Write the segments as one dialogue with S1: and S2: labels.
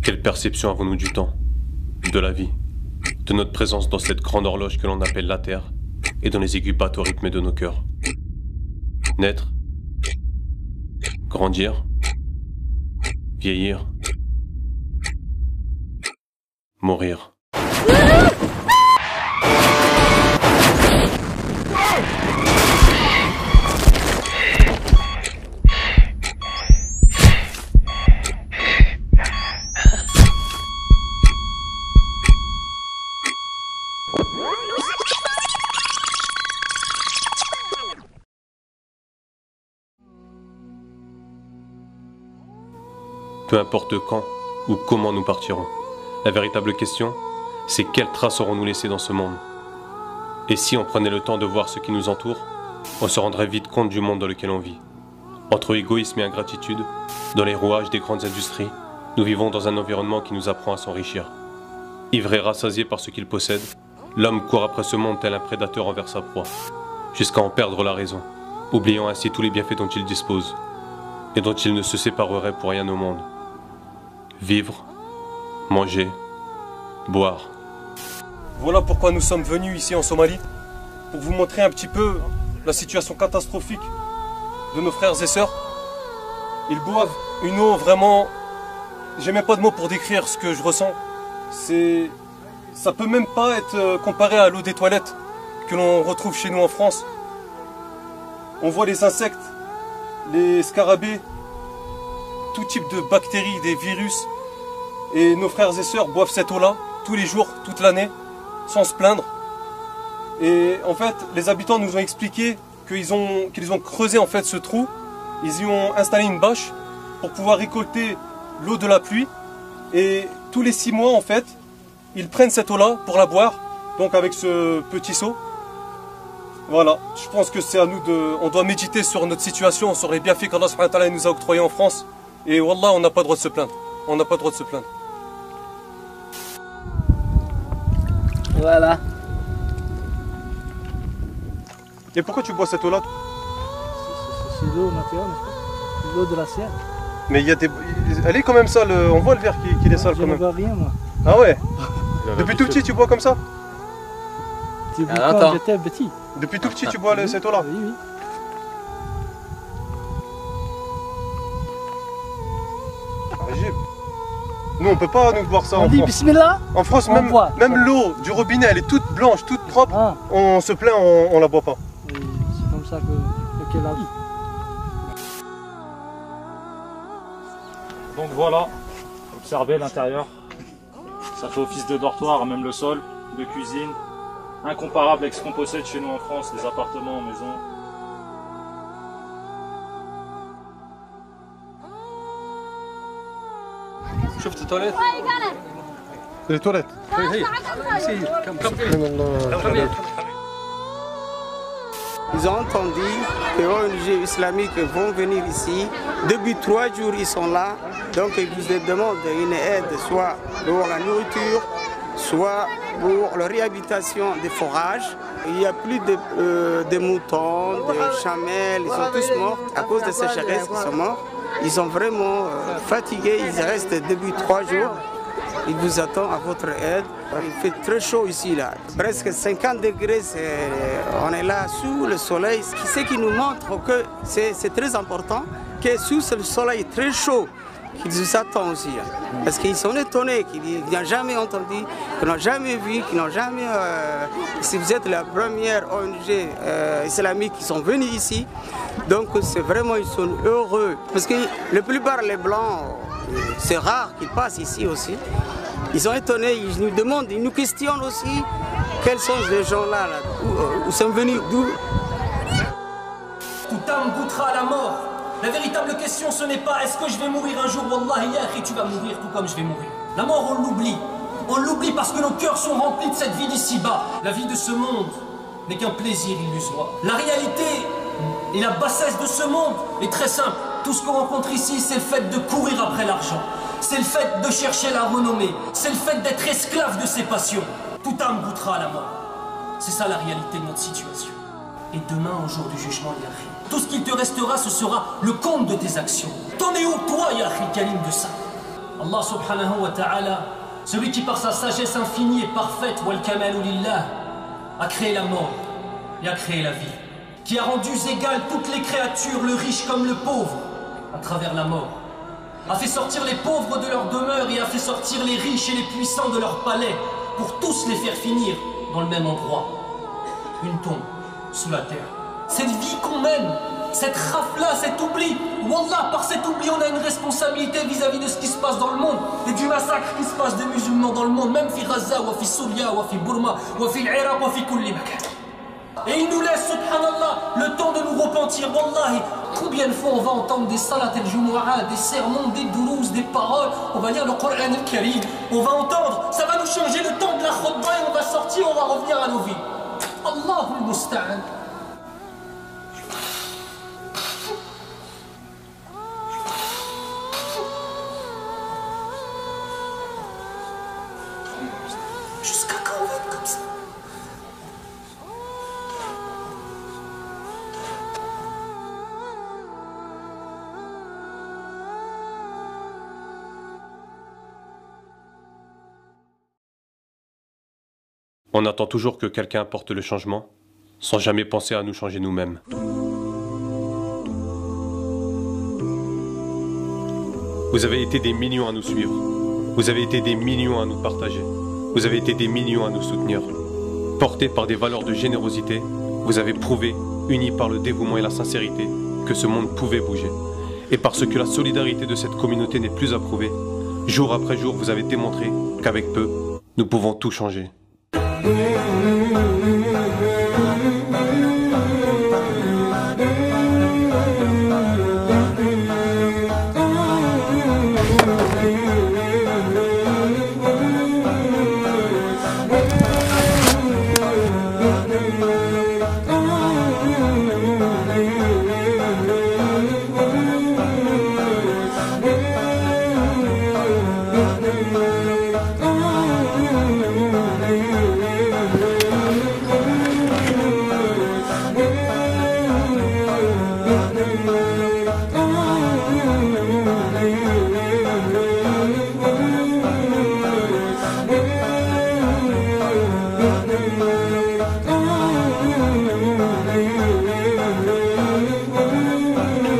S1: Quelle perception avons-nous du temps, de la vie, de notre présence dans cette grande horloge que l'on appelle la Terre et dont les aiguilles battent au rythme de nos cœurs? Naître, grandir, vieillir, mourir. Peu importe quand ou comment nous partirons, la véritable question, c'est quelles traces aurons-nous laissées dans ce monde? Et si on prenait le temps de voir ce qui nous entoure, on se rendrait vite compte du monde dans lequel on vit. Entre égoïsme et ingratitude, dans les rouages des grandes industries, nous vivons dans un environnement qui nous apprend à s'enrichir. Ivre et rassasié par ce qu'il possède, l'homme court après ce monde tel un prédateur envers sa proie, jusqu'à en perdre la raison, oubliant ainsi tous les bienfaits dont il dispose, et dont il ne se séparerait pour rien au monde. Vivre, manger, boire.
S2: Voilà pourquoi nous sommes venus ici en Somalie, pour vous montrer un petit peu la situation catastrophique de nos frères et sœurs. Ils boivent une eau vraiment... J'ai même pas de mots pour décrire ce que je ressens. Ça peut même pas être comparé à l'eau des toilettes que l'on retrouve chez nous en France. On voit les insectes, les scarabées, tout type de bactéries, des virus. Et nos frères et sœurs boivent cette eau-là tous les jours, toute l'année, sans se plaindre. Et en fait, les habitants nous ont expliqué qu'ils ont creusé en fait ce trou. Ils y ont installé une bâche pour pouvoir récolter l'eau de la pluie. Et tous les 6 mois, en fait, ils prennent cette eau-là pour la boire, donc avec ce petit seau. Voilà, je pense que c'est à nous on doit méditer sur notre situation, sur les bienfaits qu'Allah subhanahu wa ta'ala nous a octroyés en France. Et wallah, on n'a pas le droit de se plaindre. On n'a pas le droit de se plaindre.
S3: Voilà.
S2: Et pourquoi tu bois cette eau-là?
S3: C'est l'eau naturelle, n'est-ce pas? C'est l'eau de la Sierre.
S2: Mais il y a des... Elle est quand même sale, on voit le verre qui est sale quand même.
S3: Je ne vois rien, moi.
S2: Ah ouais? Depuis tout petit, tu bois comme ça?
S3: Depuis quand j'étais petit.
S2: Depuis tout petit, tu bois cette eau-là?
S3: Oui, oui.
S2: Nous on peut pas nous boire ça en
S3: dit
S2: France.
S3: Bismillah.
S2: En France, même l'eau du robinet, elle est toute blanche, toute propre. Ah. On se plaint, on la boit pas.
S3: C'est comme ça que la vie.
S4: Donc voilà, observez l'intérieur. Ça fait office de dortoir, même le sol, de cuisine. Incomparable avec ce qu'on possède chez nous en France, les appartements, maisons.
S2: شفت التواليت؟ Les toilettes.
S5: Ils ont entendu que les ONG islamiques vont venir ici. Depuis 3 jours, ils sont là. Donc, ils vous demandent une aide, soit pour la nourriture, soit pour la réhabilitation des forages. Il n'y a plus de moutons, de chamelles, ils sont tous morts à cause de ces sécheresse, ils sont morts. Ils sont vraiment fatigués, ils restent depuis 3 jours. Ils vous attendent à votre aide. Il fait très chaud ici, là. Presque 50 degrés, on est là sous le soleil. Ce qui nous montre que c'est très important, que sous le soleil très chaud, qu'ils nous attendent aussi. Parce qu'ils sont étonnés, qu'ils n'ont jamais entendu, qu'ils n'ont jamais vu, qu'ils n'ont jamais... si vous êtes la première ONG islamique qui sont venus ici, donc c'est vraiment, ils sont heureux. Parce que la plupart des Blancs, c'est rare qu'ils passent ici aussi. Ils sont étonnés, ils nous demandent, ils nous questionnent aussi quels sont ces gens-là, où sont venus, d'où.
S6: Tout âme goûtera à la mort. La véritable question, ce n'est pas est-ce que je vais mourir un jour, Wallahi ya akhi, tu vas mourir tout comme je vais mourir. La mort, on l'oublie. On l'oublie parce que nos cœurs sont remplis de cette vie d'ici-bas. La vie de ce monde n'est qu'un plaisir illusoire. La réalité et la bassesse de ce monde est très simple. Tout ce qu'on rencontre ici, c'est le fait de courir après l'argent. C'est le fait de chercher la renommée. C'est le fait d'être esclave de ses passions. Toute âme goûtera à la mort. C'est ça la réalité de notre situation. Et demain, au jour du jugement, Yahi, tout ce qu'il te restera, ce sera le compte de tes actions. T'en es où, toi, Yahi Kalim, de ça? Allah subhanahu wa ta'ala, celui qui par sa sagesse infinie et parfaite, wal kamalu lillah, a créé la mort et a créé la vie, qui a rendu égales toutes les créatures, le riche comme le pauvre, à travers la mort, a fait sortir les pauvres de leur demeure et a fait sortir les riches et les puissants de leur palais, pour tous les faire finir dans le même endroit, une tombe sous la terre. Cette vie qu'on mène, cette rafle-là, cet oubli, wallah, par cet oubli on a une responsabilité vis-à-vis de ce qui se passe dans le monde et du massacre qui se passe des musulmans dans le monde, même fi Gaza, wa fi Souria, wa fi Burma, wa fi l'Iraq, wa fi kulli makan. Et il nous laisse, subhanallah, le temps de nous repentir, wallahi. Combien de fois on va entendre des salat al-jumu'ah, des sermons, des doulouz, des paroles, on va lire le Coran al-Karim, on va entendre, ça va nous changer le temps de la khutbah et on va sortir, on va revenir à nos vies. Allahul musta'an. Jusqu'à quand on va être comme ça?
S1: On attend toujours que quelqu'un apporte le changement, sans jamais penser à nous changer nous-mêmes. Vous avez été des millions à nous suivre. Vous avez été des millions à nous partager. Vous avez été des millions à nous soutenir. Portés par des valeurs de générosité, vous avez prouvé, unis par le dévouement et la sincérité, que ce monde pouvait bouger. Et parce que la solidarité de cette communauté n'est plus approuvée, jour après jour, vous avez démontré qu'avec peu, nous pouvons tout changer.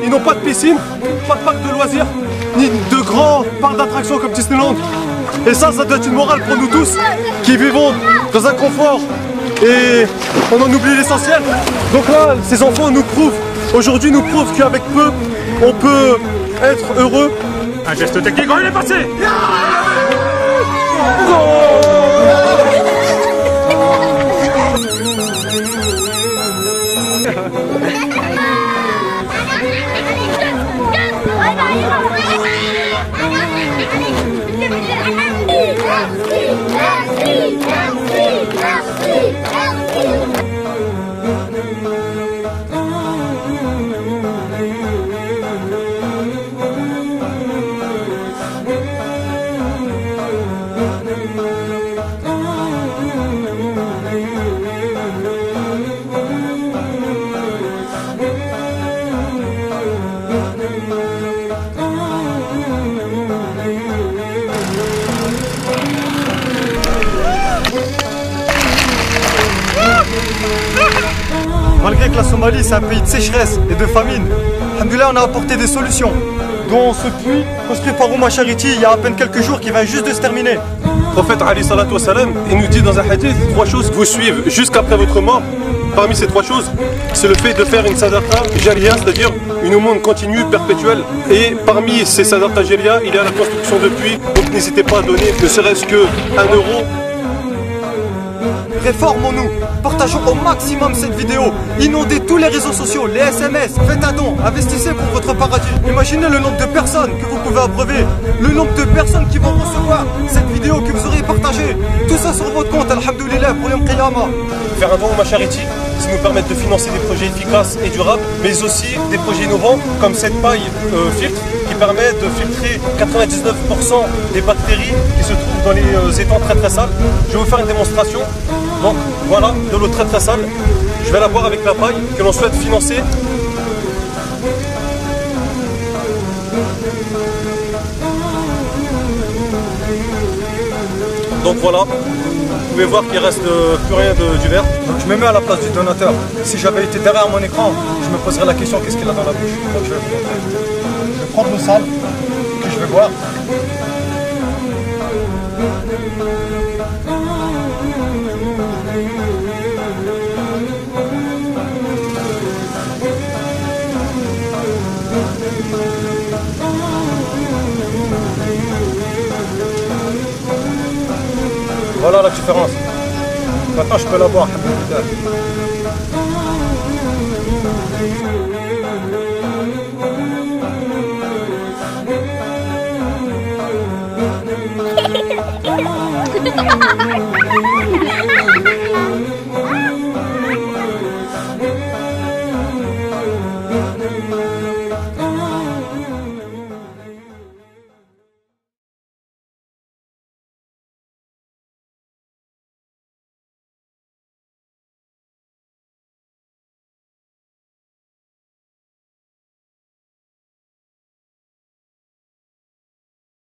S2: Ils n'ont pas de piscine, pas de parc de loisirs, ni de grands parcs d'attractions comme Disneyland. Et ça doit être une morale pour nous tous qui vivons dans un confort et on en oublie l'essentiel. Donc là, ces enfants nous prouvent, aujourd'hui nous prouvent qu'avec peu, on peut être heureux.
S4: Un geste technique, il est passé.
S2: Malgré que la Somalie c'est un pays de sécheresse et de famine, alhamdoulilah, on a apporté des solutions, dont ce puits construit par Ouma Charity il y a à peine quelques jours qui vient juste de se terminer. Le prophète Ali salatu wassalam, il nous dit dans un hadith, 3 choses vous suivent jusqu'après votre mort. Parmi ces 3 choses, c'est le fait de faire une sadaqa jariya, c'est-à-dire une aumône continue, perpétuelle. Et parmi ces sadaqa jariya, il y a la construction de puits, donc n'hésitez pas à donner ne serait-ce que 1 euro. Réformons-nous, partageons au maximum cette vidéo, inondez tous les réseaux sociaux, les SMS, faites un don, investissez pour votre paradis. Imaginez le nombre de personnes que vous pouvez abreuver, le nombre de personnes qui vont recevoir cette vidéo que vous aurez partagée. Tout ça sur votre compte, alhamdoulilah, pour Yom Qiyamah. Faire un don à ma charity, ça nous permet de financer des projets efficaces et durables, mais aussi des projets innovants comme cette paille filtre qui permet de filtrer 99% des bactéries qui se trouvent dans les étangs très très sales. Je vais vous faire une démonstration. Donc voilà, de l'eau très très sale. Je vais la boire avec la paille que l'on souhaite financer. Donc voilà, vous pouvez voir qu'il reste plus rien du verre.
S3: Donc je me mets à la place du donateur. Si j'avais été derrière mon écran, je me poserais la question qu'est-ce qu'il a dans la bouche. Donc je vais vous montrer. Je vais prendre le sale que je vais boire. Voilà la différence. Maintenant je peux la boire. Alhamdoulilah.